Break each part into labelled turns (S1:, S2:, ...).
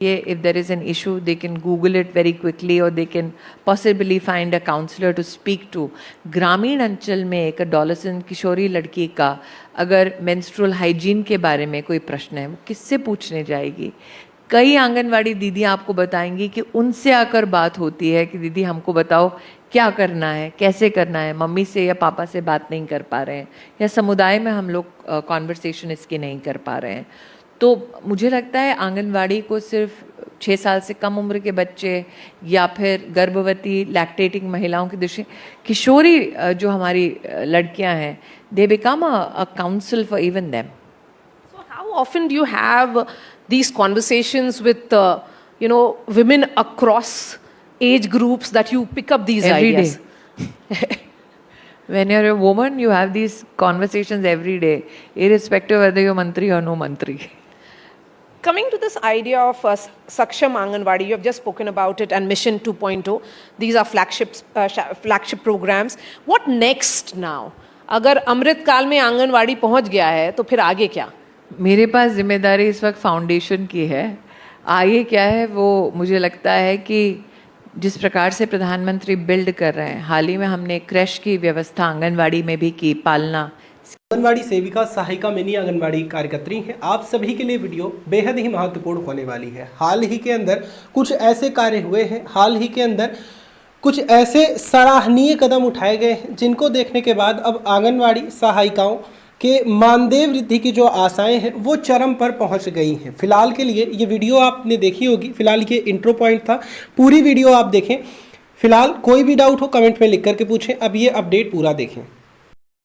S1: If there is an issue, they can Google it very quickly or they can possibly find a counselor to speak to. ग्रामीण अंचल में एक adolescent किशोरी लड़की का अगर menstrual hygiene के बारे में कोई प्रश्न है, वो किससे पूछने जाएगी? कई आंगनवाड़ी दीदी आपको बताएंगी कि उनसे आकर बात होती है कि दीदी हमको बताओ क्या करना है, कैसे करना है, मम्मी से या पापा से बात नहीं कर पा रहे हैं या समुदाय में हम लोग कॉन्वर्सेशन इसकी नहीं कर पा रहे हैं. तो मुझे लगता है आंगनवाड़ी को सिर्फ 6 साल से कम उम्र के बच्चे या फिर गर्भवती लैक्टेटिंग महिलाओं की दृष्टि, किशोरी जो हमारी लड़कियां हैं, they become a council for even them.
S2: So how often do you have these conversations with women across age groups that you pick up these
S1: every
S2: ideas?
S1: Day. When you're a woman, you have these conversations every day, irrespective whether you're mantri or no mantri.
S2: Coming to this idea of Saksham Anganwadi, you have just spoken about it, and Mission 2.0. These are flagship programs. What next now? अगर अमृत काल में आंगनवाड़ी पहुंच गया है तो फिर आगे क्या?
S1: मेरे पास जिम्मेदारी इस वक्त फाउंडेशन की है. आगे क्या है वो मुझे लगता है कि जिस प्रकार से प्रधानमंत्री बिल्ड कर रहे हैं, हाल ही में हमने क्रैश की व्यवस्था आंगनवाड़ी में भी की, पालना.
S3: आंगनवाड़ी सेविका, सहायिका, मिनी आंगनवाड़ी कार्यकर्त्री हैं. आप सभी के लिए वीडियो बेहद ही महत्वपूर्ण होने वाली है. हाल ही के अंदर कुछ ऐसे कार्य हुए हैं, हाल ही के अंदर कुछ ऐसे सराहनीय कदम उठाए गए हैं जिनको देखने के बाद अब आंगनवाड़ी सहायिकाओं के मानदेय वृद्धि की जो आशाएं हैं वो चरम पर पहुंच गई हैं. फिलहाल के लिए ये वीडियो आपने देखी होगी, फिलहाल ये इंट्रो पॉइंट था. पूरी वीडियो आप देखें. फिलहाल कोई भी डाउट हो कमेंट में लिख करके पूछें. अब ये अपडेट पूरा देखें.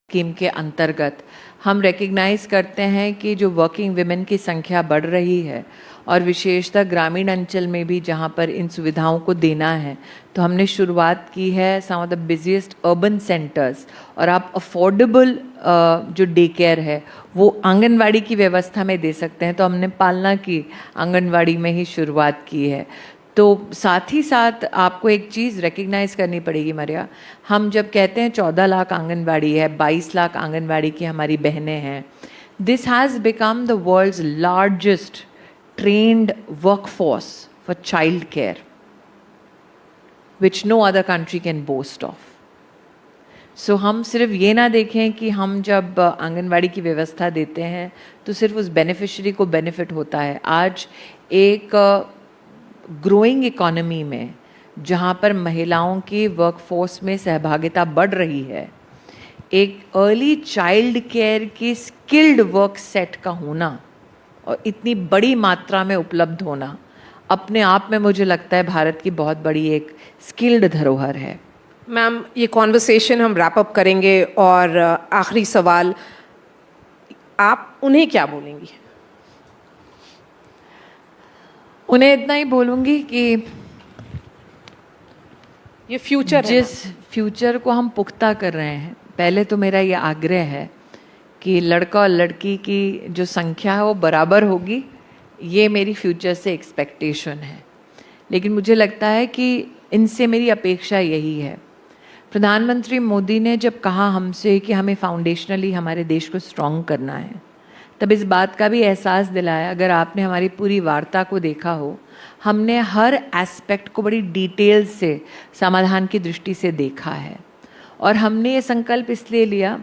S1: स्कीम के अंतर्गत हम रिकग्नाइज़ करते हैं कि जो वर्किंग विमेन की संख्या बढ़ रही है और विशेषतः ग्रामीण अंचल में भी जहां पर इन सुविधाओं को देना है, तो हमने शुरुआत की है some of the busiest urban centres. और आप अफोर्डेबल जो डे केयर है वो आंगनवाड़ी की व्यवस्था में दे सकते हैं, तो हमने पालना की आंगनवाड़ी में ही शुरुआत की है. तो साथ ही साथ आपको एक चीज़ रिकग्नाइज़ करनी पड़ेगी मरिया, हम जब कहते हैं 14 लाख आंगनवाड़ी है, 22 लाख आंगनवाड़ी की हमारी बहनें हैं, this has become the world's largest trained workforce for child care which no other country can boast of. So हम सिर्फ ये ना देखें कि हम जब आंगनवाड़ी की व्यवस्था देते हैं तो सिर्फ उस बेनिफिशरी को बेनिफिट होता है. आज एक ग्रोइंग इकोनॉमी में जहाँ पर महिलाओं की वर्कफोर्स में सहभागिता बढ़ रही है, एक अर्ली चाइल्ड केयर की स्किल्ड वर्क सेट का होना और इतनी बड़ी मात्रा में उपलब्ध होना अपने आप में मुझे लगता है भारत की बहुत बड़ी एक स्किल्ड धरोहर है.
S2: मैम, ये कॉन्वर्सेशन हम रैप अप करेंगे और आखिरी सवाल, आप उन्हें क्या बोलेंगी?
S1: उन्हें इतना ही बोलूँगी कि
S2: ये फ्यूचर
S1: जिस फ्यूचर को हम पुख्ता कर रहे हैं, पहले तो मेरा ये आग्रह है कि लड़का और लड़की की जो संख्या है वो बराबर होगी. ये मेरी फ्यूचर से एक्सपेक्टेशन है. लेकिन मुझे लगता है कि इनसे मेरी अपेक्षा यही है. प्रधानमंत्री मोदी ने जब कहा हमसे कि हमें फाउंडेशनली हमारे देश को स्ट्रॉन्ग करना है, तब इस बात का भी एहसास दिलाया. अगर आपने हमारी पूरी वार्ता को देखा हो, हमने हर एस्पेक्ट को बड़ी डिटेल से समाधान की दृष्टि से देखा है. और हमने ये संकल्प इसलिए लिया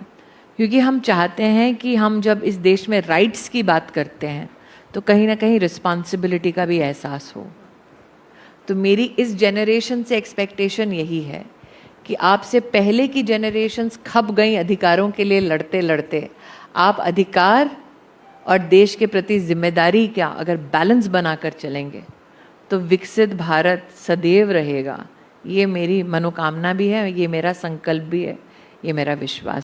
S1: क्योंकि हम चाहते हैं कि हम जब इस देश में राइट्स की बात करते हैं तो कहीं ना कहीं रिस्पॉन्सिबिलिटी का भी एहसास हो. तो मेरी इस जनरेशन से एक्सपेक्टेशन यही है कि आपसे पहले की जनरेशन्स खप गई अधिकारों के लिए लड़ते लड़ते, आप अधिकार और देश के प्रति जिम्मेदारी क्या अगर बैलेंस बनाकर चलेंगे तो विकसित भारत सदैव रहेगा. ये मेरी मनोकामना भी है, ये मेरा संकल्प भी है, ये मेरा विश्वास